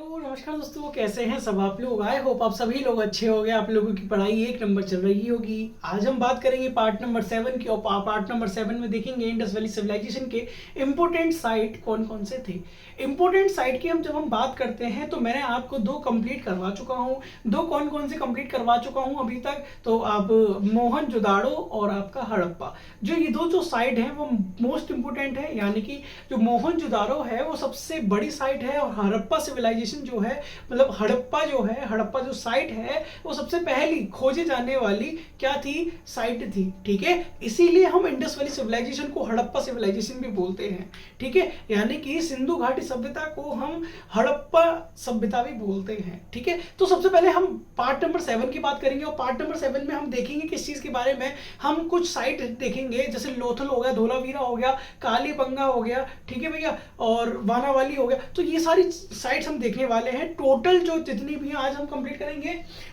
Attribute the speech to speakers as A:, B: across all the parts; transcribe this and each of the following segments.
A: Hello नमस्कार दोस्तों, कैसे हैं सब आप लोग। आई होप आप सभी लोग अच्छे हो गए। आप लोगों की पढ़ाई एक नंबर चल रही होगी। आज हम बात करेंगे पार्ट नंबर 7 की और पार्ट नंबर 7 में देखेंगे इंडस वैली सिविलाइजेशन के इम्पोर्टेंट साइट कौन कौन से थे। इम्पोर्टेंट साइट की जब हम बात करते हैं तो मैंने आपको दो कंप्लीट करवा चुका हूँ। दो कौन कौन से कंप्लीट करवा चुका हूँ अभी तक, तो आप मोहनजोदाड़ो और आपका हड़प्पा, जो ये दो जो साइट हैं वो मोस्ट इंपोर्टेंट है। यानी कि जो मोहनजोदाड़ो है वो सबसे बड़ी साइट है और हड़प्पा सिविलाइजेशन जो है, मतलब हड़प्पा जो है, हड़प्पा जो साइट है वो सबसे पहली खोजे जाने वाली क्या थी, साइट थी। ठीक है, इसीलिए हम इंडस वैली सिविलाइजेशन को हड़प्पा सिविलाइजेशन भी बोलते हैं। ठीक है, यानी कि सिंधु घाटी सभ्यता को हम हड़प्पा सभ्यता भी बोलते हैं। ठीक है, तो सबसे पहले हम पार्ट नंबर 7 की बात करेंगे और पार्ट नंबर 7 में हम देखेंगे किस चीज के बारे में। हम कुछ साइट देखेंगे, जैसे लोथल हो गया, धोलावीरा हो गया, कालीबंगा हो गया, ठीक है भैया, और वानावाली हो गया। तो ये सारी साइट्स हम देखने वाले हैं। टोटल जो जितनी भी आज हम कंप्लीट करेंगे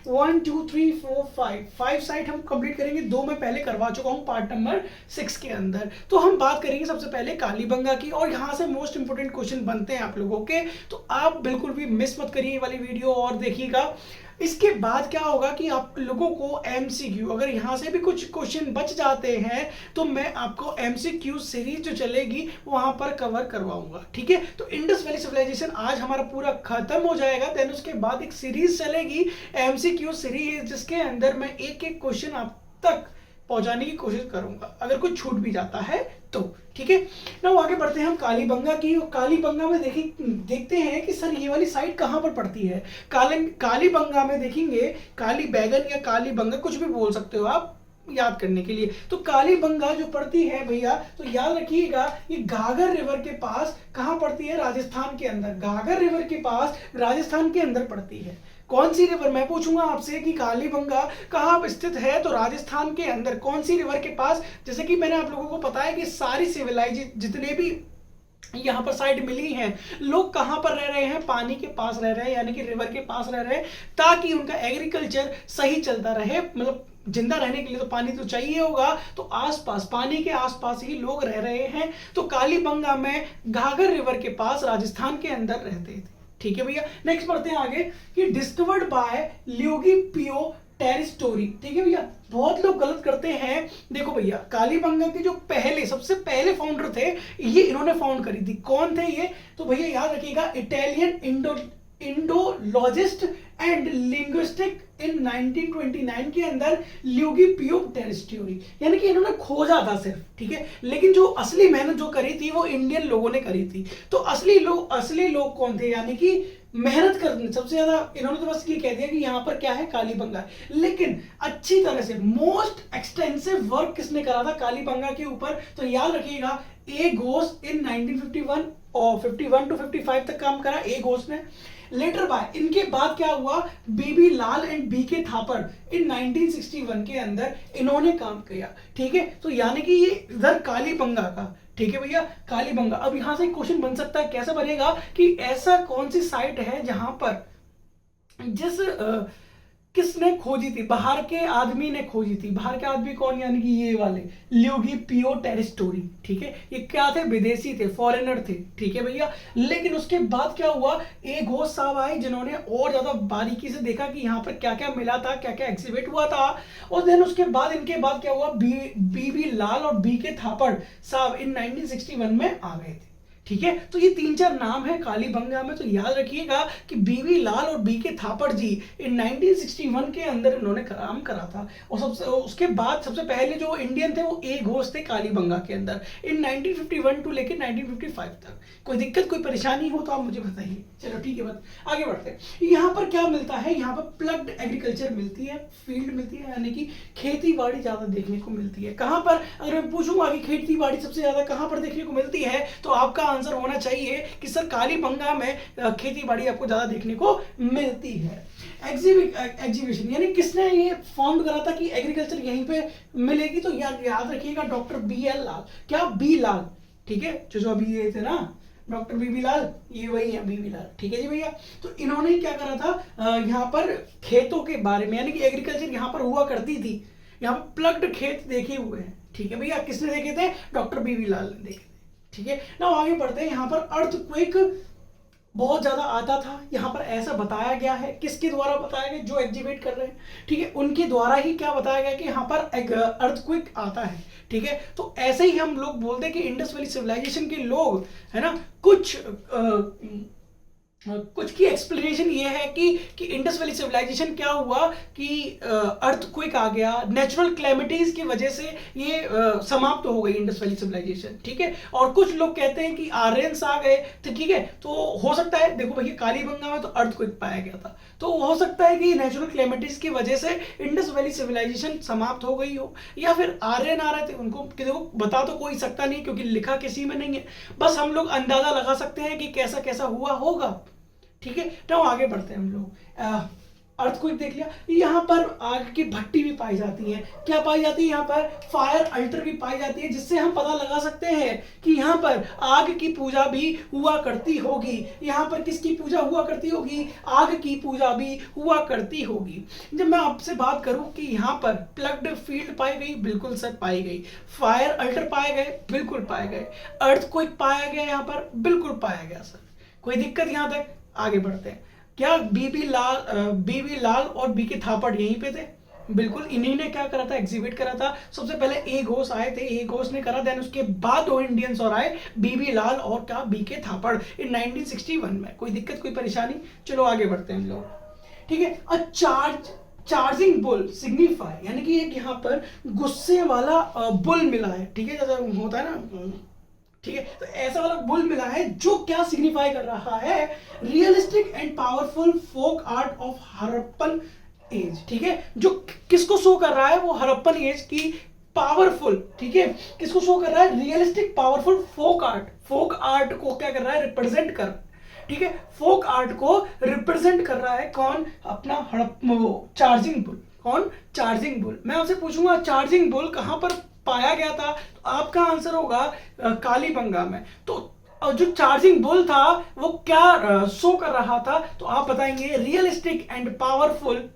A: 1 2 3 4 5 साइट हम कंप्लीट करेंगे। दो मैं पहले करवा चुका हूं पार्ट नंबर 6 के अंदर। तो हम बात करेंगे सबसे पहले कालीबंगा की, और यहां से मोस्ट इंपोर्टेंट क्वेश्चन बनते हैं आप लोगों के, तो आप बिल्कुल भी मिस मत करिए ये वाली वीडियो और देखिएगा। इसके बाद क्या होगा कि आप लोगों को एमसीक्यू, अगर यहां से भी कुछ क्वेश्चन बच जाते हैं तो मैं आपको एमसीक्यू सीरीज जो चलेगी वहां पर कवर करवाऊंगा। ठीक है, तो इंडस वैली सिविलाइजेशन आज हमारा पूरा खत्म हो जाएगा, देन उसके बाद एक सीरीज चलेगी एमसीक्यू सीरीज, जिसके अंदर मैं एक एक क्वेश्चन आप तक पहुंचाने की कोशिश करूंगा, अगर कुछ छूट भी जाता है तो। ठीक है ना, आगे बढ़ते हैं हम कालीबंगा की। कालीबंगा में देखते हैं कि सर ये वाली साइट कहां पर पड़ती है। कालीबंगा में देखेंगे, काली बैगन या कालीबंगा कुछ भी बोल सकते हो आप याद करने के लिए। तो कालीबंगा जो पड़ती है भैया, तो याद रखिएगा ये घाघर रिवर के पास कहां पड़ती है, राजस्थान के अंदर। घाघर रिवर के पास राजस्थान के अंदर पड़ती है। कौन सी रिवर, मैं पूछूंगा आपसे कि कालीबंगा कहां स्थित है, तो राजस्थान के अंदर। कौन सी रिवर के पास, जैसे कि मैंने आप लोगों को बताया कि सारी सिविलाइज जितने भी यहाँ पर साइड मिली हैं, लोग कहां पर रह रहे हैं, पानी के पास रह रहे हैं, यानी कि रिवर के पास रह रहे हैं, ताकि उनका एग्रीकल्चर सही चलता रहे। मतलब जिंदा रहने के लिए तो पानी तो चाहिए होगा, तो आसपास, पानी के आसपास ही लोग रह रहे हैं। तो कालीबंगा में घाघर रिवर के पास राजस्थान के अंदर रहते थे। ठीक है भैया, नेक्स्ट बढ़ते हैं आगे कि डिस्कवर्ड बाय ल्योगी पियो टेरिस्टोरी। ठीक है भैया, बहुत लोग गलत करते हैं। देखो भैया, कालीबंगा के जो पहले, सबसे पहले फाउंडर थे, ये इन्होंने फाउंड करी थी। कौन थे ये, तो भैया याद रखिएगा, इटालियन इंडोलॉजिस्ट एंड लिंग्विस्टिक इन 1929 के अंदर ल्यूगी पियो टेरिस्टोरी, यानी कि इन्होंने खोजा था सिर्फ। ठीक है, लेकिन जो असली मेहनत जो करी थी वो इंडियन लोगों ने करी थी। तो असली लोग कौन थे, यानी कि मेहनत करने सबसे ज्यादा इन्होंने तो बस ये कह दिया कि यहां पर क्या है, कालीबंगा। लेकिन अच्छी तरह से मोस्ट एक्सटेंसिव वर्क किसने करा था कालीबंगा के ऊपर, तो याद रखिएगा ए घोष इन 1951 और 51 to 55 तक काम करा ए घोष ने। लेटर बाय, इनके बाद क्या हुआ, बीबी लाल एंड बी के थापर इन 1961 के अंदर इन्होंने काम किया। ठीक है, तो यानी कि ये इधर कालीबंगा का। ठीक है भैया, कालीबंगा। अब यहां से क्वेश्चन बन सकता है, कैसे बनेगा कि ऐसा कौन सी साइट है जहां पर किसने खोजी थी, बाहर के आदमी ने खोजी थी। बाहर के आदमी कौन, यानी कि ये वाले ल्यूगी पियो टेरिस्टोरी। ठीक है, ये क्या थे, विदेशी थे, फॉरेनर थे। ठीक है भैया, लेकिन उसके बाद क्या हुआ, ए घोष साहब आए जिन्होंने और ज्यादा बारीकी से देखा कि यहाँ पर क्या क्या मिला था, क्या क्या एग्जिबिट हुआ था। और देन उसके बाद इनके बाद क्या हुआ, बीबी लाल और बी के थापड़ साहब इन 1961 में आ गए थे। ठीक है, तो ये 3-4 नाम है कालीबंगा में, तो याद रखिएगा कि बीबी लाल और बी के थापड़ जी इन 1961 के अंदर इन्होंने काम करा था। और उसके बाद सबसे पहले जो इंडियन थे वो ए घोष थे कालीबंगा के अंदर इन 1951 टू लेके 1955 तक। कोई दिक्कत, कोई परेशानी हो तो आप मुझे बताइए। चलो ठीक है, बस आगे बढ़ते हैं। यहाँ पर क्या मिलता है, यहाँ पर प्लग्ड एग्रीकल्चर मिलती है, फील्ड मिलती है, यानी कि खेती बाड़ी ज्यादा देखने को मिलती है। कहां पर, अगर मैं पूछूंगा कि खेती बाड़ी सबसे ज्यादा कहां पर देखने को मिलती है, तो आपका आंसर होना चाहिए कि सर कालीबंगा में खेती बाड़ी आपको ज्यादा देखने को मिलती है। एग्जीबिशन, यानी किसने ये फाउंड करा था कि एग्रीकल्चर यहीं पे मिलेगी, तो याद रखिएगा डॉक्टर BL लाल। क्या, बी लाल। ठीक है, जो अभी ये थे ना डॉक्टर बीबी लाल, ये वही है बीबी लाल। ठीक है जी भैया, तो इन्होंने क्या करा था, यहाँ पर खेतों के बारे में, यानी कि एग्रीकल्चर यहाँ पर हुआ करती थी, यहाँ पर प्लग्ड खेत देखे हुए हैं। ठीक है भैया, किसने देखे थे, डॉक्टर बीबी लाल ने देखे थे। ठीक है ना, आगे बढ़ते हैं। यहाँ पर अर्थक्वेक बहुत ज्यादा आता था। यहाँ पर ऐसा बताया गया है, किसके द्वारा बताया गया, जो एग्जीवेट कर रहे हैं, ठीक है, उनके द्वारा ही क्या बताया गया कि यहाँ पर एक अर्थक्वेक आता है, ठीक है। तो ऐसे ही हम लोग बोलते हैं कि इंडस वैली सिविलाइजेशन के लोग, है ना, कुछ की एक्सप्लेनेशन ये है कि इंडस वैली सिविलाइजेशन क्या हुआ कि अर्थक्वेक आ गया, नेचुरल क्लैमिटीज की वजह से ये समाप्त हो गई इंडस वैली सिविलाइजेशन, ठीक है। और कुछ लोग कहते हैं कि आर्यंस आ गए, तो ठीक है, तो हो सकता है, देखो भैया कालीबंगा में तो अर्थक्वेक पाया गया था, तो हो सकता है कि नेचुरल क्लैमिटीज की वजह से इंडस वैली सिविलाइजेशन समाप्त हो गई हो, या फिर आर्यन आ रहे थे, उनको देखो बता तो कोई सकता नहीं क्योंकि लिखा किसी में नहीं है, बस हम लोग अंदाजा लगा सकते हैं कि कैसा कैसा हुआ होगा, ठीक है। तो आगे बढ़ते हैं हम लोग। अर्थक्वेक देख लिया, यहाँ पर आग की भट्टी भी पाई जाती है, क्या पाई जाती है यहाँ पर, फायर अल्टर भी पाई जाती है, जिससे हम पता लगा सकते हैं कि यहाँ पर आग की पूजा भी हुआ करती होगी। यहाँ पर किसकी पूजा हुआ करती होगी, आग की पूजा भी हुआ करती होगी। जब मैं आपसे बात करूं कि यहाँ पर प्लग्ड फील्ड पाई गई, बिल्कुल सर पाई गई। फायर अल्टर पाए गए, बिल्कुल पाए गए। अर्थक्वेक पाया गया यहाँ पर, बिल्कुल पाया गया सर, कोई दिक्कत यहाँ तक। आगे बढ़ते हैं, क्या बीबी लाल और बीके थापड़ यहीं पे थे, बिल्कुल इन्हीं ने क्या करा था, एग्जीबिट करा था। सबसे पहले ए घोष आए थे, ए घोष ने करा, देन उसके बाद दो इंडियंस और आए, बीबी लाल और क्या बीके थापड़, इन 1961 में। कोई दिक्कत कोई परेशानी, चलो आगे बढ़ते हैं हम लोग, ठीक है। चार्जिंग बुल सिग्निफाई, यानी कि एक यहाँ पर गुस्से वाला बुल मिला है, ठीक है, जैसा होता है ना, ठीक है, तो ऐसा वाला बुल मिला है जो क्या सिग्निफाई कर रहा है, realistic and powerful folk art of Harappan age, ठीक है, जो किसको शो कर रहा है, वो हड़प्पन एज की पावरफुल, ठीक है, किसको शो कर रहा है, रियलिस्टिक पावरफुल फोक आर्ट को क्या कर रहा है, रिप्रेजेंट कर, ठीक है, फोक आर्ट को रिप्रेजेंट कर रहा है कौन, अपना चार्जिंग बुल। कौन, चार्जिंग बुल। मैं आपसे पूछूंगा चार्जिंग बुल कहां पर पाया गया था, तो आपका आंसर होगा कालीबंगा में। तो जो चार्जिंग बुल था वो क्या शो कर रहा था, तो आप बताएंगे realistic and powerful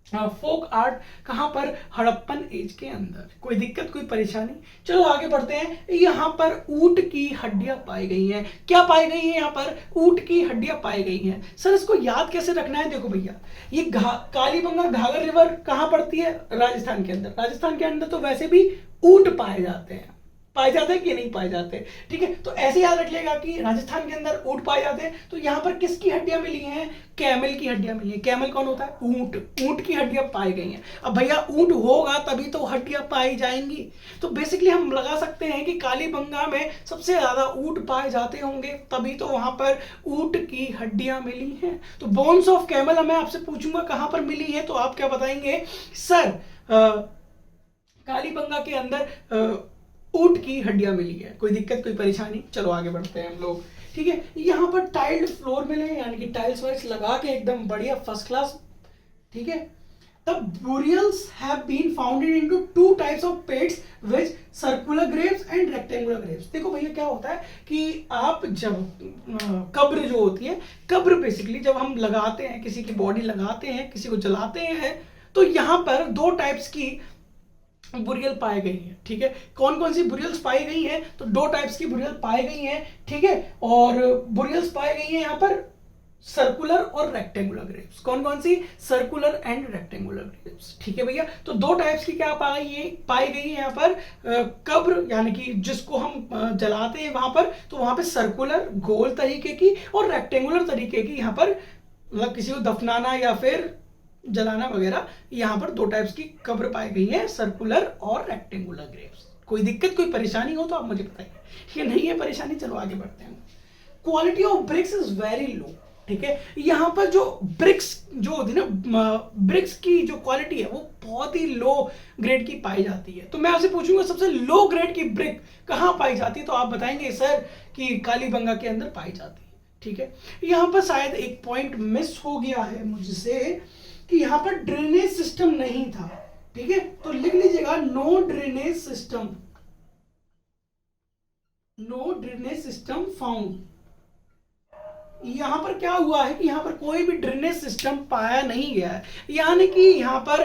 A: folk art कहां पर, हड़प्पन एज के अंदर। कोई दिक्कत कोई परेशानी, चलो आगे बढ़ते हैं। यहां पर ऊंट की हड्डियां पाई गई हैं, क्या पाई गई है, यहां पर ऊंट की हड्डियां पाई गई हैं। सर इसको याद कैसे रखना है, देखो भैया, ये कालीबंगा घाघर रिवर कहां पड़ती है, राजस्थान के अंदर। राजस्थान के अंदर तो वैसे भी ऊंट पाए जाते हैं, पाए जाते हैं कि नहीं पाए जाते, ठीक है, तो ऐसे याद रखिएगा कि राजस्थान के अंदर ऊंट पाए जाते हैं। तो यहाँ पर किसकी हड्डियां मिली हैं, कैमल की हड्डियां मिली हैं। कैमल कौन होता है, ऊंट, ऊंट की हड्डियां पाई गई हैं। अब भैया ऊंट होगा तभी तो हड्डियां पाई जाएंगी, तो बेसिकली हम लगा सकते हैं कि कालीबंगा में सबसे ज्यादा ऊंट पाए जाते होंगे, तभी तो वहां पर ऊंट की हड्डियां मिली हैं। तो बोन्स ऑफ कैमल मैं आपसे पूछूंगा कहां पर मिली है, तो आप क्या बताएंगे, सर कालीबंगा के अंदर ऊंट की हड्डियां मिली है। कोई दिक्कत कोई परेशानी, चलो आगे बढ़ते हैं हम लोग, ठीक है। यहाँ पर टाइल्ड फ्लोर मिले, यानी कि टाइल्स वाइल्स लगा के एकदम बढ़िया फर्स्ट क्लास, ठीक है। तब burials have been founded into two types of pits with circular graves and rectangular graves। देखो भैया क्या होता है कि आप जब कब्र जो होती है, कब्र बेसिकली जब हम लगाते हैं, किसी की बॉडी लगाते हैं, किसी को जलाते हैं, तो यहाँ पर दो टाइप्स की बुरियल पाई गई है, ठीक है। कौन कौन सी बुरियल्स पाई गई हैं, तो दो टाइप्स की बुरियल पाई गई हैं, ठीक है। और बुरियल्स पाई गई हैं यहाँ पर सर्कुलर और रेक्टेंगुलर ग्रेव्स। कौन कौन सी, सर्कुलर एंड रेक्टेंगुलर ग्रेव्स, ठीक है भैया। तो दो टाइप्स की क्या पाई गई है यहाँ पर, कब्र यानी कि जिसको हम जलाते हैं वहां पर, तो वहां पे सर्कुलर गोल तरीके की और रेक्टेंगुलर तरीके की, यहाँ पर मतलब किसी को दफनाना या फिर जलाना वगैरह, यहाँ पर दो टाइप्स की कब्र पाई गई है, सर्कुलर और रेक्टेंगुलर ग्रेव्स। कोई दिक्कत कोई परेशानी हो तो आप मुझे बताइए, ये नहीं है परेशानी, चलो आगे बढ़ते हैं। Quality of BRICS is very low, ठीक है। यहाँ पर जो ब्रिक्स जो होती है ना, ब्रिक्स की जो क्वालिटी है वो बहुत ही लो ग्रेड की पाई जाती है। तो मैं आपसे पूछूंगा सबसे लो ग्रेड की ब्रिक कहाँ पाई जाती है, तो आप बताएंगे सर कि कालीबंगा के अंदर पाई जाती है, ठीक है। यहाँ पर शायद एक पॉइंट मिस हो गया है मुझसे कि यहाँ पर ड्रेनेज सिस्टम नहीं था, ठीक है, तो लिख लीजिएगा no drainage system, no drainage system found. यहां पर क्या हुआ है कि यहां पर कोई भी ड्रेनेज सिस्टम पाया नहीं गया है, यानी कि यहां पर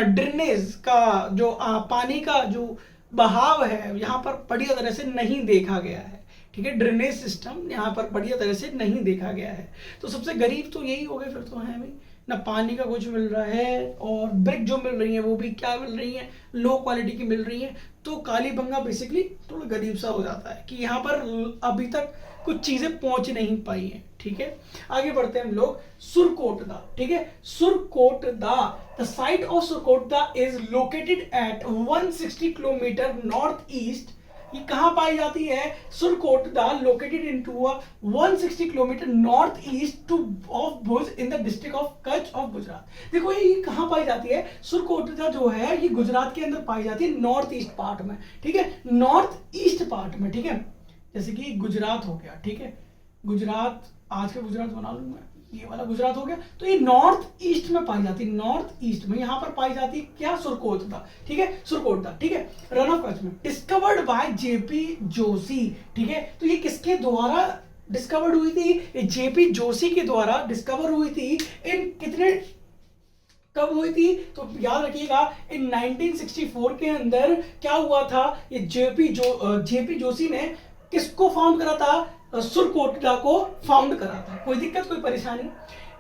A: ड्रेनेज का जो पानी का जो बहाव है यहां पर बढ़िया तरह से नहीं देखा गया है, ठीक है, ड्रेनेज सिस्टम यहाँ पर बढ़िया तरह से नहीं देखा गया है। तो सबसे गरीब तो यही हो गए फिर तो है भाई, ना पानी का कुछ मिल रहा है, और ब्रिक जो मिल रही है वो भी क्या मिल रही है, लो क्वालिटी की मिल रही है। तो कालीबंगा बेसिकली थोड़ा गरीब सा हो जाता है कि यहाँ पर अभी तक कुछ चीजें पहुंच नहीं पाई हैं। ठीक है, आगे बढ़ते हैं हम लोग। सुरकोटदा, ठीक है, Surkotada, the site of Surkotada is located at 160 kilometre north east. ये कहां पाई जाती है? Surkotada located into 160 kilometre north east two of Bhuj in the district of Kutch of Gujarat. देखो ये कहां पाई जाती है? सुरकोटदा जो है ये गुजरात के अंदर पाई जाती है, नॉर्थ ईस्ट पार्ट में। ठीक है, नॉर्थ ईस्ट पार्ट में। ठीक है, जैसे कि गुजरात हो गया, ठीक है, गुजरात, आज का गुजरात बना लूंगा, ये वाला गुजरात हो गया। तो ये नॉर्थ ईस्ट में पाई जाती है, नॉर्थ ईस्ट में यहां पर पाई जाती है क्या? सुरकोटदा। ठीक है, सुरकोटदा, ठीक है, रन ऑफ कच्छ में। Discovered by JP Joshi. ठीक है, तो ये किसके द्वारा डिस्कवर्ड हुई थी? ये जेपी जोशी के द्वारा डिस्कवर हुई थी। इन कितने, कब हुई थी? तो याद रखिएगा इन 1964 के अंदर क्या हुआ था? ये जेपी जोशी ने किसको फाउंड करा था? सुरकोटदा को फाउंड करा था। कोई दिक्कत, कोई परेशानी?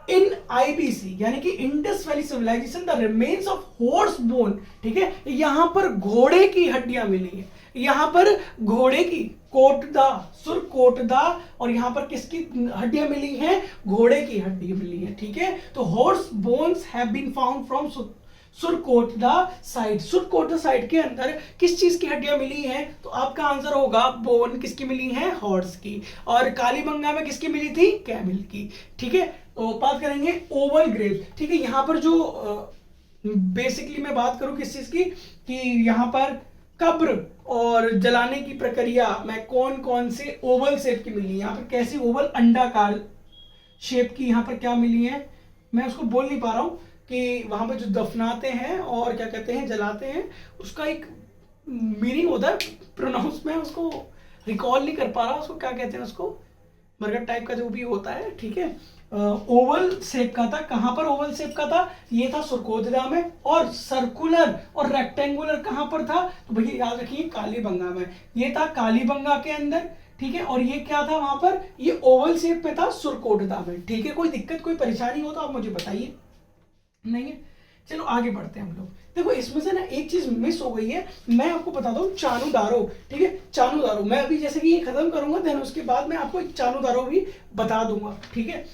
A: इन आईबीसी यानी कि Indus valley civilization the remains of horse bone. ठीक है, यहां पर घोड़े की हड्डियां मिली है, यहां पर घोड़े की, कोटदा, सुरकोटदा, और यहां पर किसकी हड्डियां मिली हैं? घोड़े की हड्डियां मिली हैं। ठीक है, तो horse bones have been found from Surkotada site. Surkotada site के अंदर किस चीज की हड्डियां मिली हैं? तो आपका आंसर होगा बोन किसकी मिली है? हॉर्स की। और कालीबंगा में किसकी मिली थी? कैमल की। ठीक है, तो बात करेंगे ओवल ग्रेव। ठीक है, यहां पर जो बेसिकली मैं बात करूं किस चीज की, कि यहां पर कब्र और जलाने की प्रक्रिया में कौन कौन से ओवल शेप की मिली है? यहाँ पर कैसी ओवल अंडाकार शेप की यहाँ पर क्या मिली है? मैं उसको बोल नहीं पा रहा हूँ कि वहां पर जो दफनाते हैं और क्या कहते हैं, जलाते हैं, उसका एक मीनिंग होता है, प्रोनाउंस में उसको रिकॉल नहीं कर पा रहा, उसको क्या कहते हैं, उसको मरकट टाइप का जो भी होता है। ठीक है, ओवल शेप का था। कहां पर ओवल शेप का था? ये था सुरकोटदा में। और सर्कुलर और रेक्टेंगुलर कहां पर था? तो भैया याद रखिए कालीबंगा में। ये था कालीबंगा के अंदर। ठीक है, और ये क्या था वहां पर? ये ओवल शेप पे था सुरकोटदा में। ठीक है, कोई दिक्कत, कोई परेशानी हो तो आप मुझे बताइए। नहीं है, चलो आगे बढ़ते हैं हम लोग। देखो इसमें से ना एक चीज मिस हो गई है, मैं आपको बताता हूँ, चानूदारो। ठीक है, चानूदारो मैं अभी जैसे कि ये खत्म करूंगा, देन उसके बाद मैं आपको चानूदारो भी बता दूंगा। ठीक है,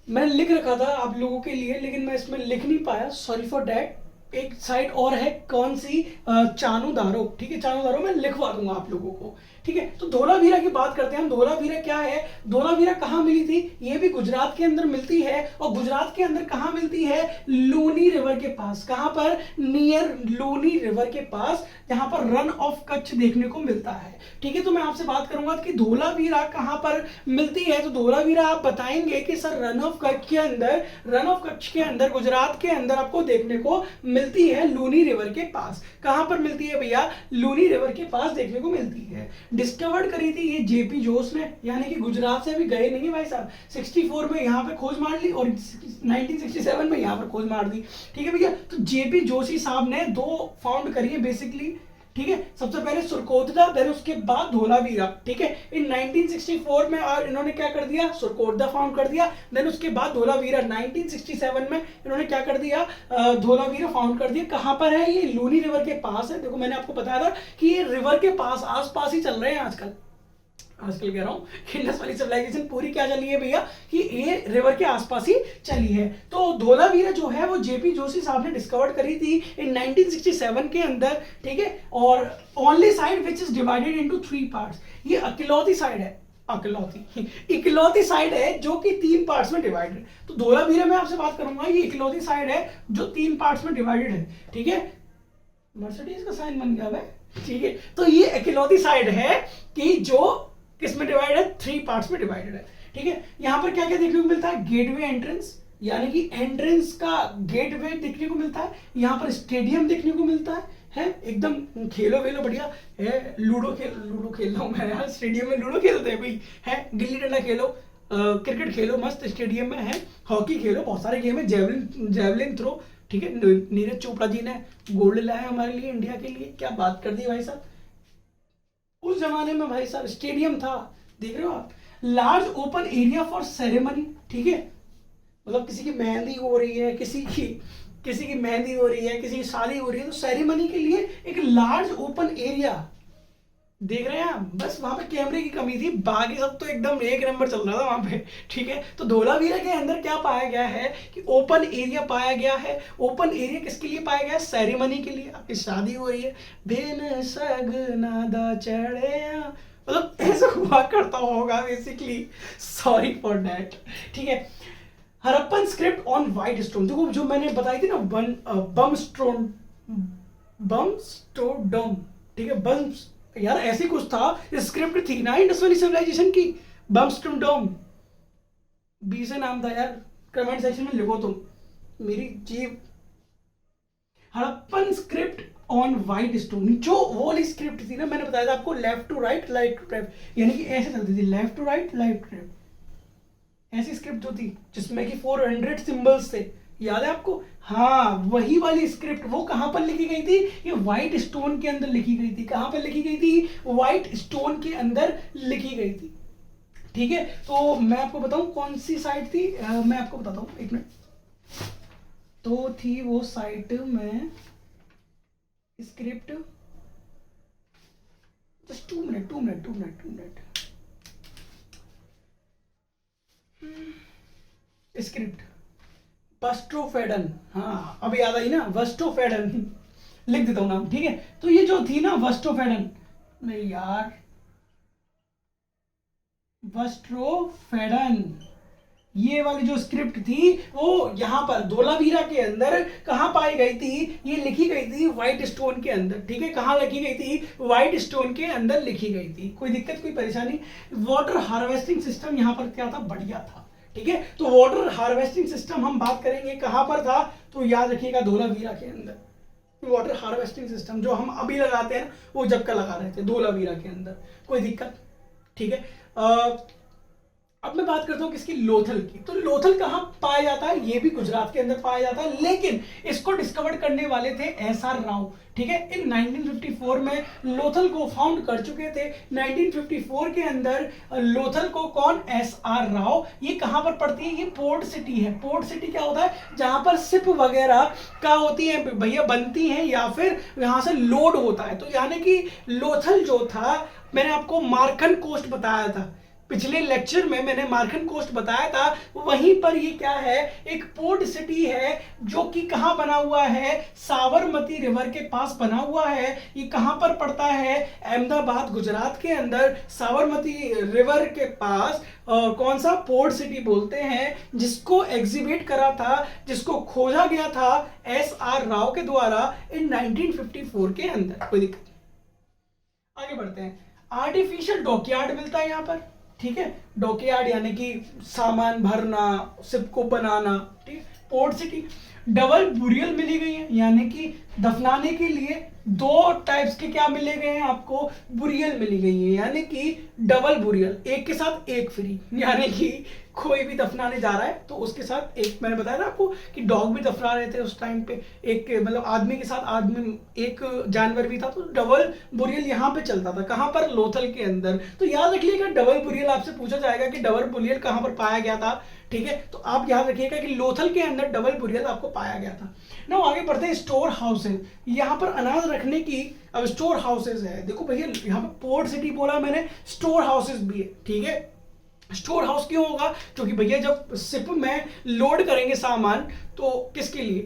A: मैंने लिख रखा था आप लोगों के लिए, लेकिन मैं इसमें लिख नहीं पाया, सॉरी फॉर डैट। एक साइड और है, कौन सी? चानूदारो। ठीक है, चानूदारो मैं लिखवा दूंगा आप लोगों को। ठीक है, तो धोलावीरा की बात करते हैं हम। धोलावीरा क्या है? धोलावीरा कहाँ मिली थी? ये भी गुजरात के अंदर मिलती है, और गुजरात के अंदर कहाँ मिलती है? लूनी रिवर के पास। कहाँ पर? नियर लूनी रिवर के पास, जहां पर रन ऑफ कच्छ देखने को मिलता है। ठीक है, तो मैं आपसे बात करूंगा कि धोलावीरा कहां पर मिलती है, तो धोलावीरा आप बताएंगे कि सर रन ऑफ कच्छ के अंदर, रन ऑफ कच्छ के अंदर गुजरात के अंदर आपको देखने को मिलती है, लूनी रिवर के पास। कहां पर मिलती है भैया? लूनी रिवर के पास देखने को मिलती है। डिस्कवर्ड करी थी ये जेपी जोश ने, यानी कि गुजरात से भी गए नहीं भाई साहब। 64 में यहाँ पे खोज मार ली और 1967 में यहाँ पर खोज मार दी। ठीक है भैया, तो जेपी जोशी साहब ने दो फाउंड करी है बेसिकली। ठीक है, सबसे पहले सुरकोटदा, देन उसके बाद धोलावीरा। ठीक है, इन 1964 में और इन्होंने क्या कर दिया? सुरकोटदा फाउंड कर दिया, देन उसके बाद धोलावीरा। 1967 में इन्होंने क्या कर दिया? धोलावीरा फाउंड कर दिया। कहां पर है ये? लूनी रिवर के पास है। देखो मैंने आपको बताया था कि ये रिवर के पास, आसपास ही चल रहे हैं आजकल कह रहा हूँ कि इंडस वैली सिविलाइजेशन पूरी क्या चली है भैया, कि ये रिवर के आसपास ही चली है। तो धोलावीरा जो है वो जेपी जोशी साहब ने डिस्कवर्ड करी थी इन 1967 के अंदर। ठीक है, और only side which is divided into 3 parts. ये अकेलौती साइड है, इकलौती साइड है जो कि 3 पार्ट्स में डिवाइडेड। तो धोलावीरा में आपसे बात करूंगा, ये इकलौती साइड है जो 3 पार्ट्स में डिवाइडेड है। ठीक है, मर्सिडीज का साइन बन गया है। ठीक है, तो ये इकलौती साइड है कि जो किस में डिवाइड है? 3 पार्ट्स में डिवाइडेड है। ठीक है, यहां पर क्या क्या देखने को मिलता है? गेटवे एंट्रेंस, यानी कि एंट्रेंस का गेटवे देखने को मिलता है। यहाँ पर स्टेडियम देखने को मिलता है एकदम खेलो वेलो बढ़िया है। लूडो खेल रहा हूँ मैं यार, स्टेडियम में लूडो खेलते हैं भाई, है गिल्ली डंडा खेलो, क्रिकेट खेलो, मस्त स्टेडियम में है। हॉकी खेलो, बहुत सारे गेम है, जेवलिन थ्रो। ठीक है, नीरज चोपड़ा जी ने गोल्ड लाया हमारे लिए, इंडिया के लिए, क्या बात कर दी भाई साहब। उस जमाने में भाई साहब स्टेडियम था, देख रहे हो आप, large open area for ceremony, ठीक है, मतलब किसी की मेहंदी हो रही है, किसी की मेहंदी हो रही है, किसी की शादी हो रही है, तो सेरेमनी के लिए एक लार्ज ओपन एरिया, देख रहे हैं आप। बस वहां पे कैमरे की कमी थी, बाकी सब तो एकदम एक नंबर चल रहा था वहां पे, ठीक है। तो धोलावीरा के अंदर क्या पाया गया है कि ओपन एरिया पाया गया है। ओपन एरिया किसके लिए पाया गया है? सेरेमनी के लिए। आपकी शादी हो रही है, बेन सगना दा चढ़े, मतलब ऐसा हुआ करता होगा बेसिकली, सॉरी फॉर दैट, ठीक है। Harappan script on white stone, देखो जो मैंने बताई थी ना, बम स्टोडम, ठीक है, बम, यार ऐसे कुछ था, स्क्रिप्ट थी ना इंडस वैली सिविलाइजेशन की, बमस्टोडम, बी से नाम था यार, कमेंट सेक्शन में लिखो तुम, मेरी जीव। Harappan script on white stone, जो वो वाली स्क्रिप्ट थी ना, मैंने बताया था आपको, left to right right to left, यानी कि ऐसे चलती थी, left to right left to left, ऐसी स्क्रिप्ट जो थी जिसमें कि 400 सिंबल्स थे, याद है आपको? हाँ, वही वाली स्क्रिप्ट, वो कहां पर लिखी गई थी? ये व्हाइट स्टोन के अंदर लिखी गई थी। कहां पर लिखी गई थी? व्हाइट स्टोन के अंदर लिखी गई थी, ठीक है। तो मैं आपको बताऊं कौन सी साइट थी, मैं आपको बताता हूं, एक मिनट। तो थी वो साइट में स्क्रिप्ट, जस्ट 2 मिनट, स्क्रिप्ट वस्ट्रोफेडन, हाँ अब याद आई ना, वस्ट्रोफेडन, लिख देता हूं नाम, ठीक है। तो ये जो थी ना वस्ट्रोफेडन, मेरे यार, वस्ट्रोफेडन, ये वाली जो स्क्रिप्ट थी वो यहां पर धोलावीरा के अंदर कहां पाई गई थी? ये लिखी गई थी व्हाइट स्टोन के अंदर, ठीक है। कहां लिखी गई थी? व्हाइट स्टोन के अंदर लिखी गई थी। कोई दिक्कत, कोई परेशानी? वाटर हार्वेस्टिंग सिस्टम यहां पर क्या था? बढ़िया था, ठीक है। तो वाटर हार्वेस्टिंग सिस्टम हम बात करेंगे कहां पर था, तो याद रखिएगा धोलावीरा के अंदर। वाटर हार्वेस्टिंग सिस्टम जो हम अभी लगाते हैं वो जब का लगा रहे थे धोलावीरा के अंदर, कोई दिक्कत, ठीक है। अब मैं बात करता हूं किसकी? लोथल की। तो लोथल कहां पाया जाता है? ये भी गुजरात के अंदर पाया जाता है, लेकिन इसको डिस्कवर करने वाले थे एसआर राव, ठीक है। इन 1954 में लोथल को फाउंड कर चुके थे। 1954 के अंदर लोथल को कौन? एसआर राव। ये कहां पर पड़ती है? ये पोर्ट सिटी है। पोर्ट सिटी क्या होता है? जहां पर शिप वगैरह का होती है भैया, बनती हैं, या फिर यहां से लोड होता है। तो यानी कि लोथल जो था, मैंने आपको मार्कन कोस्ट बताया था, पिछले लेक्चर में मैंने मार्कन कोस्ट बताया था, वहीं पर ये क्या है? एक पोर्ट सिटी है, जो कि कहां बना हुआ है? साबरमती रिवर के पास बना हुआ है। ये कहां पर पड़ता है? अहमदाबाद, गुजरात के अंदर, साबरमती रिवर के पास। कौन सा? पोर्ट सिटी बोलते हैं, जिसको एग्जिबिट करा था, जिसको खोजा गया था एसआर राव के द्वारा इन 1954 के अंदर। कोई दिक्कत? आगे बढ़ते हैं। आर्टिफिशियल डॉकयार्ड मिलता है यहां पर, ठीक है। डॉकयार्ड यानी कि सामान भरना, शिप को बनाना, ठीक है। Port city. डबल बुरियल मिली गई है, यानी कि दफनाने के लिए 2 टाइप्स के क्या मिले गए हैं आपको? बुरियल मिली गई है, यानी कि डबल बुरियल, एक के साथ एक फ्री, यानी कि कोई भी दफनाने जा रहा है तो उसके साथ एक, मैंने बताया ना आपको कि डॉग भी दफना रहे थे उस टाइम पे, एक मतलब आदमी के साथ आदमी, एक जानवर भी था, तो डबल बुरियल यहाँ पे चलता था। कहाँ पर? लोथल के अंदर। तो याद रखिएगा, डबल बुरियल आपसे पूछा जाएगा कि डबल बुरियल कहाँ पर पाया गया था, ठीक है। तो आप याद रखिएगा कि लोथल के अंदर डबल बुरियल आपको पाया गया था ना। आगे बढ़ते हैं। स्टोर हाउसेज, यहाँ पर अनाज रखने की, अब स्टोर हाउसेज है, देखो भैया यहाँ पर पोर्ट सिटी बोला मैंने, स्टोर हाउसेज भी है, ठीक है। स्टोर हाउस क्यों होगा? क्योंकि भैया जब शिप में लोड करेंगे सामान, तो किसके लिए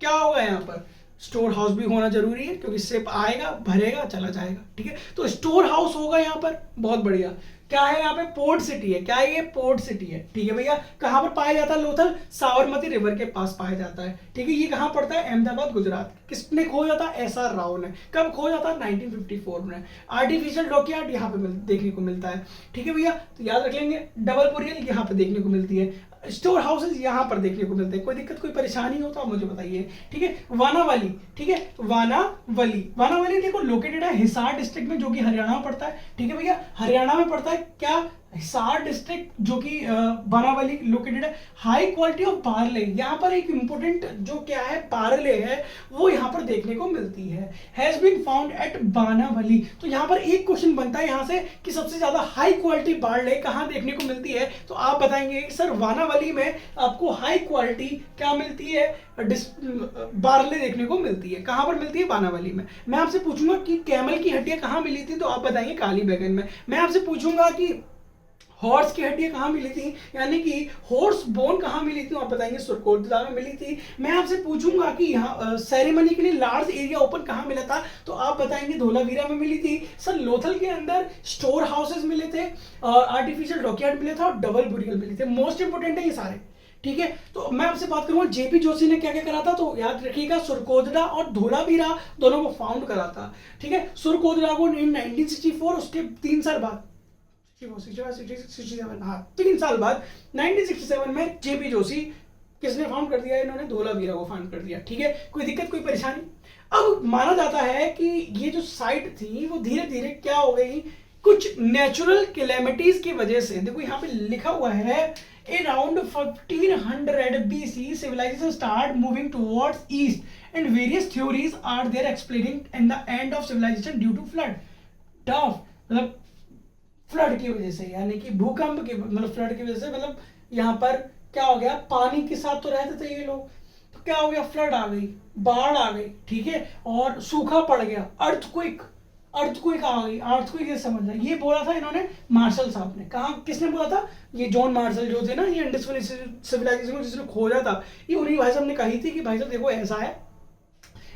A: क्या होगा? यहाँ पर स्टोर हाउस भी होना जरूरी है, क्योंकि शिप आएगा, भरेगा, चला जाएगा, ठीक है। तो स्टोर हाउस होगा यहाँ पर, बहुत बढ़िया। क्या है यहाँ पे? पोर्ट सिटी है। क्या है ये? पोर्ट सिटी है, ठीक है भैया। कहाँ पर पाया जाता है लोथल? साबरमती रिवर के पास पाया जाता है, ठीक है। ये कहाँ पड़ता है? अहमदाबाद, गुजरात। किसने खोजा था? एसआर राव ने। कब खोजा था? 1954 में। आर्टिफिशियल डॉकयार्ड यहाँ पे देखने को मिलता है, ठीक है भैया। तो याद रख लेंगे, डबल बुरियल यहाँ पे देखने को मिलती है, स्टोर हाउसेज यहाँ पर देखने को मिलते हैं। कोई दिक्कत, कोई परेशानी हो तो आप मुझे बताइए, ठीक है। वानावाली, ठीक है, वानावाली देखो लोकेटेड है हिसार डिस्ट्रिक्ट में, जो कि हरियाणा में पड़ता है, ठीक है भैया। हरियाणा में पड़ता है, क्या? हिसार डिस्ट्रिक्ट जो कि बारावली लोकेटेड है। हाई क्वालिटी ऑफ बारले, यहाँ पर एक इंपॉर्टेंट जो क्या है बारले है वो यहाँ पर देखने को मिलती है। हैज बीन फाउंड एट बानावली, तो यहाँ पर एक क्वेश्चन बनता है यहाँ से कि सबसे ज्यादा हाई क्वालिटी बारले कहाँ देखने को मिलती है, तो आप बताएंगे कि सर बानावली में आपको हाई क्वालिटी क्या मिलती है, बारले देखने को मिलती है। कहाँ पर मिलती है? बानावली में। मैं आपसे पूछूंगा कि कैमल की हड्डियां कहाँ मिली थी, तो आप बताएंगे काली बैगन में। मैं आपसे पूछूंगा कि हॉर्स की हड्डियां कहाँ मिली थी, यानी कि हॉर्स बोन कहाँ मिली थी, आप बताएंगे सुरकोटदा में मिली थी। मैं आपसे पूछूंगा कि यहाँ सेरेमनी के लिए लार्ज एरिया ओपन कहाँ मिला था, तो आप बताएंगे धोलावीरा में मिली थी। सर लोथल के अंदर स्टोर हाउसेस मिले थे, आर्टिफिशियल डॉकयार्ड मिले थे और डबल बुरियल मिले थे। मोस्ट इंपोर्टेंट है ये सारे, ठीक है। तो मैं आपसे बात करूंगा जेपी जोशी ने क्या क्या करा था, तो याद रखिएगा सुरकोदड़ा और धोलावीरा दोनों को फाउंड करा था, ठीक है। सुरकोदड़ा को इन 1964, उसके 3 साल बाद 67, हाँ 3 साल बाद 1967 में जेपी जोशी किसने फाउंड कर दिया, इन्होंने धोलावीरा को फाउंड कर दिया, ठीक है। कोई दिक्कत कोई परेशानी? अब माना जाता है कि ये जो साइट थी वो धीरे धीरे क्या हो गई, कुछ नेचुरल कैलेमिटीज की वजह से, देखो यहाँ पे लिखा हुआ है around 1500 BC civilization start moving towards east and various theories are there explaining in the end of civilization due to flood, मतलब फ्लड की वजह से, यानी कि भूकंप की, मतलब फ्लड की वजह से, मतलब यहाँ पर क्या हो गया, पानी के साथ तो रहते थे ये लोग, तो क्या हो गया, फ्लड आ गई, बाढ़ आ गई, ठीक है, और सूखा पड़ गया, अर्थक्वेक आ गई। अर्थक्वेक ये समझना, ये बोला था इन्होंने मार्शल साहब ने। कहा, किसने बोला था? ये जॉन मार्शल जो थे ना, ये इंडस वैली सिविलाइजेशन को जिसने खोजा था, ये उन्हीं भाई साहब ने कही थी कि भाई साहब देखो ऐसा है,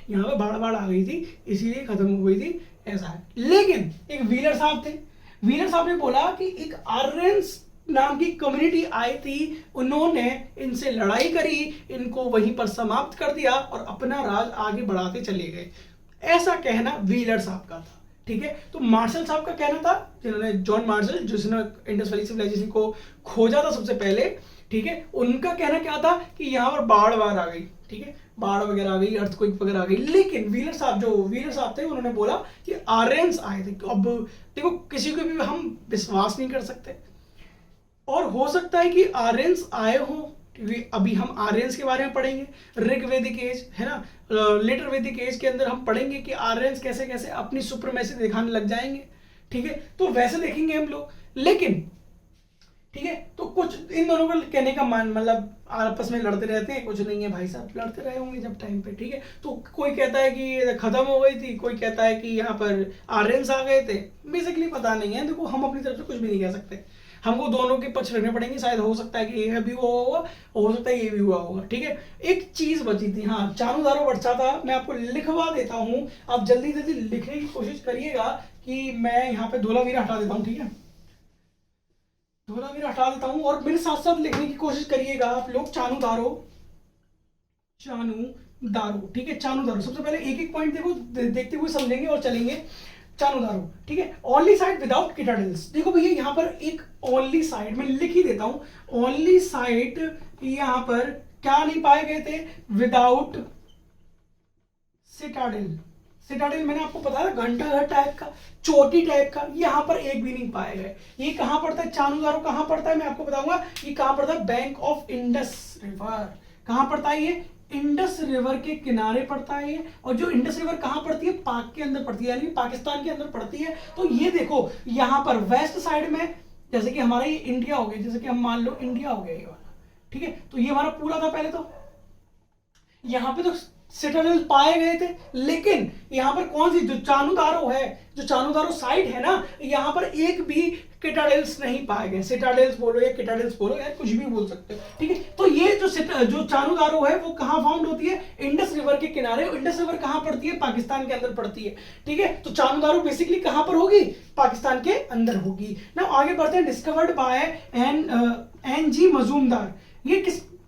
A: यहाँ पे बाढ़ आ गई थी इसीलिए खत्म हो गई थी, ऐसा है। लेकिन एक व्हीलर साहब थे, व्हीलर साहब ने बोला कि एक आर्यंस नाम की कम्युनिटी आई थी, उन्होंने इनसे लड़ाई करी, इनको वहीं पर समाप्त कर दिया और अपना राज आगे बढ़ाते चले गए। ऐसा कहना व्हीलर साहब का था, ठीक है। तो मार्शल साहब का कहना था, जिन्होंने जॉन मार्शल जिसने इंडस वैली सिविलाइजेशन को खोजा था सबसे पहले, ठीक है, उनका कहना क्या था कि यहाँ पर बाढ़ आ गई, ठीक है, बाढ़ वगैरह आ गई, अर्थक्वेक वगैरह आ गई। लेकिन व्हीलर साहब थे, उन्होंने बोला कि आर्यंस आए थे। अब देखो किसी को भी हम विश्वास नहीं कर सकते, और हो सकता है कि आर्यंस आए हो, अभी हम आर्यंस के बारे में पढ़ेंगे, ऋग्वेदिक एज है ना, लेटर वैदिक एज के अंदर हम पढ़ेंगे कि आर्यंस कैसे कैसे अपनी सुप्रीमेसी दिखाने लग जाएंगे, ठीक है, तो वैसे देखेंगे हम लोग। लेकिन ठीक है, तो कुछ इन दोनों का कहने का मतलब आपस में लड़ते रहते हैं, कुछ नहीं है भाई साहब, लड़ते रहे होंगे जब टाइम पे, ठीक है। तो कोई कहता है कि खत्म हो गई थी, कोई कहता है कि यहाँ पर आर्यंस आ गए थे, बेसिकली पता नहीं है। देखो हम अपनी तरफ से कुछ भी नहीं कह सकते, हमको दोनों के पक्ष रखने पड़ेंगे। शायद हो सकता है कि ये भी हुआ होगा, हो सकता है ये भी हुआ होगा, ठीक है। एक चीज बची थी, हाँ, चानुदारो वर्षा था, मैं आपको लिखवा देता हूँ, आप जल्दी जल्दी लिखने की कोशिश करिएगा कि मैं यहाँ पे धोलावीरा हटा देता हूँ, ठीक है, धोलावीरा हटा देता हूँ, और मेरे साथ साथ लिखने की कोशिश करिएगा आप लोग चानुदारो, ठीक है, चानुदारो। सबसे पहले एक एक पॉइंट देखो, देखते हुए समझेंगे और चलेंगे। चानुदारो, ठीक है, ओनली साइड विदाउट किटाडिल्स। देखो भैया यहाँ पर एक ओनली साइड, मैं लिख ही देता हूं, ओनली साइड यहाँ पर क्या नहीं पाए गए थे, विदाउट सिटाडिल। सिटाडिल मैंने आपको बताया घंटा घर टाइप का, चोटी टाइप का, यहाँ पर एक भी नहीं पाए गए। ये कहाँ पड़ता है चानुदारो, कहाँ पड़ता है मैं आपको बताऊंगा, ये कहाँ पड़ता है, बैंक ऑफ इंडस रिवर। कहाँ पड़ता है ये, इंडस रिवर के किनारे पड़ता है ये। और जो इंडस रिवर कहाँ पड़ती है, पाक के अंदर पड़ती है, यानी पाकिस्तान के अंदर पड़ती है। तो ये देखो यहाँ पर वेस्ट साइड में, जैसे कि हमारा ये इंडिया हो गया, जैसे कि हम मान लो इंडिया हो गया ये वाला, ठीक है, तो ये हमारा पूरा था पहले, तो यहाँ पे तो सिटाडेल पाए गए थे, लेकिन यहाँ पर कौन सी जो चानुदारो है, जो चानुदारो साइड है ना, यहाँ पर एक भी किटाडेल्स नहीं पाए गए। सिटाडेल्स बोलो या किटाडेल्स बोलो, यार कुछ भी बोल सकते हो, ठीक है। तो ये जो चानुदारो है वो कहाँ फाउंड होती है, इंडस रिवर के किनारे। इंडस रिवर कहाँ पड़ती है, पाकिस्तान के अंदर पड़ती है, ठीक है। तो चानुदारो बेसिकली कहाँ पर होगी, पाकिस्तान के अंदर होगी ना। आगे बढ़ते हैं, डिस्कवर्ड बाय एन.जी. मजूमदार। ये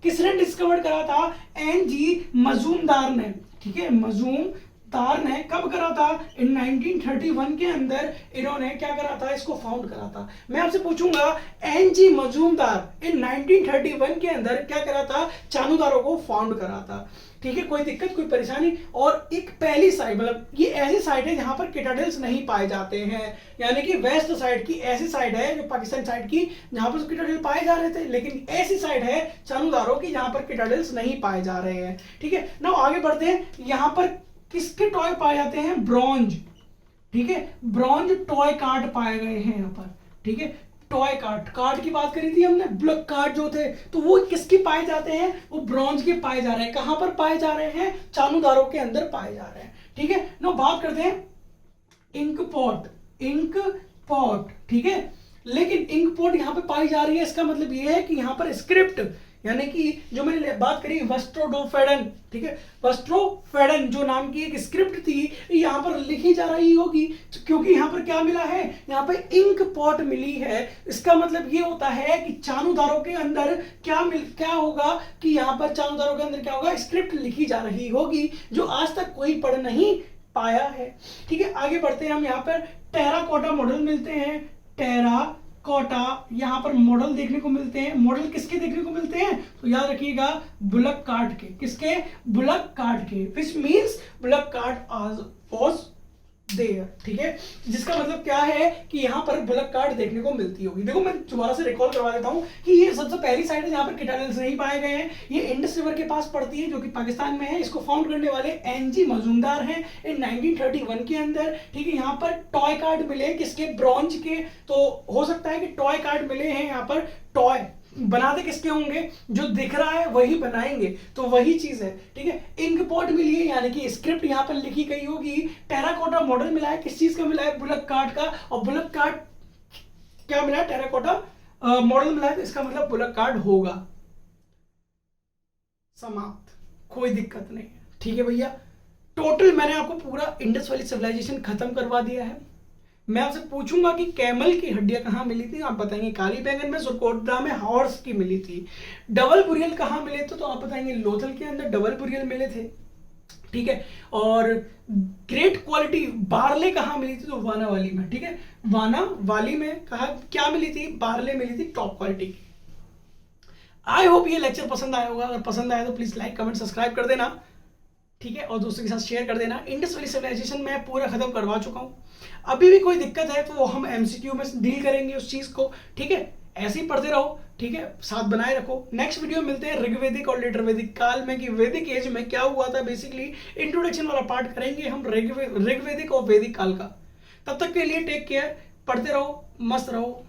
A: किसने डिस्कवर करा था, एन.जी. मजूमदार ने, ठीक है, मजूमदार दार ने कब करा था? इन 1931 के अंदर इन्होंने क्या करा था? इसको फाउंड करा था। मैं आपसे पूछूंगा एनजी मजूमदार इन 1931 के अंदर क्या करा था? चानुदारों को फाउंड करा था। ठीक है, कोई दिक्कत, कोई परेशानी? और एक पहली साइड, मतलब ये ऐसी साइड है जहां पर किटाडिल्स नहीं पाए जाते हैं, यानी कि वेस्ट साइड की ऐसी साइड है जो पाकिस्तान साइड की जहां पर किटाडिल पाए जा रहे थे, लेकिन ऐसी साइड है चानुदारों की जहां पर किटाडिल्स नहीं पाए जा रहे हैं। ठीक है ना, आगे बढ़ते हैं। यहां पर किसके टॉय पाए जाते हैं? ब्रॉन्ज। ठीक है, ब्रॉन्ज टॉय कार्ड पाए गए हैं यहां पर। ठीक है, टॉय कार्ड, कार्ड की बात करी थी हमने, ब्लॉक कार्ड जो थे, तो वो किसके पाए जाते हैं? वो ब्रॉन्ज के पाए जा रहे हैं। कहां पर पाए जा रहे हैं? चानुदारों के अंदर पाए जा रहे हैं। ठीक है ना, बात करते हैं इंक पॉट। इंक पॉट, ठीक है, लेकिन इंक पॉट यहां पे पाई जा रही है, इसका मतलब ये है कि यहां पर स्क्रिप्ट, यानी कि जो मैंने बात करी वस्ट्रोडोफेडन, ठीक है, वस्ट्रोफेडन जो नाम की एक स्क्रिप्ट थी यहां पर लिखी जा रही होगी, क्योंकि यहां पर क्या मिला है? यहां पर इंक पॉट मिली है। इसका मतलब ये होता है कि चानुदारों के अंदर क्या होगा कि यहां पर चानुदारों के अंदर क्या होगा? स्क्रिप्ट लिखी जा रही होगी जो आज तक कोई पढ़ नहीं पाया है। ठीक है, आगे बढ़ते हैं हम। यहाँ पर टेराकोटा मॉडल मिलते हैं। टेराकोटा यहाँ पर मॉडल देखने को मिलते हैं। मॉडल किसके देखने को मिलते हैं? तो याद रखिएगा, बुलक कार्ट के। किसके? बुलक कार्ट के, which means bullock cart was there. ठीक है, जिसका मतलब क्या है कि यहाँ पर बुलक कार्ड देखने को मिलती होगी। देखो मैं दोबारा से रिकॉल करवा देता हूँ कि ये सबसे पहली साइड है जहाँ पर किटाडिल्स नहीं पाए गए हैं। ये इंडस रिवर के पास पड़ती है जो कि पाकिस्तान में है। इसको फाउंड करने वाले एनजी मजूमदार हैं इन 1931 के अंदर। ठीक है, यहाँ पर टॉय कार्ड मिले किसके? ब्रॉन्ज के। तो हो सकता है कि टॉय कार्ड मिले हैं यहाँ पर। टॉय बनाते किसके होंगे? जो दिख रहा है वही बनाएंगे, तो वही चीज है। ठीक है, इंक पॉट मिली है, यानी कि स्क्रिप्ट यहाँ पर लिखी गई होगी। टेराकोटा मॉडल मिला है, किस चीज का मिला है? बुलक कार्ट का। और बुलक कार्ट क्या मिला है? टेराकोटा मॉडल मिला है, तो इसका मतलब बुलक कार्ट होगा। समाप्त, कोई दिक्कत नहीं है। ठीक है भैया, टोटल मैंने आपको पूरा इंडस वैली सिविलाइजेशन खत्म करवा दिया है। मैं आपसे पूछूंगा कि कैमल की हड्डियां कहाँ मिली थी, आप बताएंगे काली बैंगन में, सुरकोटड़ा में हॉर्स की मिली थी। डबल बुरियल कहाँ मिले थे, तो आप बताएंगे लोथल के अंदर डबल बुरियल मिले थे। ठीक है, और ग्रेट क्वालिटी बारले कहाँ मिली थी? तो वाना वाली में। ठीक है, वाना वाली में कहा क्या मिली थी? बारले मिली थी टॉप क्वालिटी की। आई होप ये लेक्चर पसंद आया होगा। अगर पसंद आया तो प्लीज लाइक कमेंट सब्सक्राइब कर देना। ठीक है, और दोस्तों के साथ शेयर कर देना। इंडस वैली सिविलाइजेशन मैं पूरा खत्म करवा चुका हूँ। अभी भी कोई दिक्कत है तो हम एमसीक्यू में डील करेंगे उस चीज को। ठीक है, ऐसे ही पढ़ते रहो। ठीक है, साथ बनाए रखो। नेक्स्ट वीडियो में मिलते हैं ऋग्वेदिक और लेटर वैदिक काल में, कि वैदिक एज में क्या हुआ था। बेसिकली इंट्रोडक्शन वाला पार्ट करेंगे हम ऋग्वेदिक और वैदिक काल का। तब तक के लिए टेक केयर, पढ़ते रहो, मस्त रहो।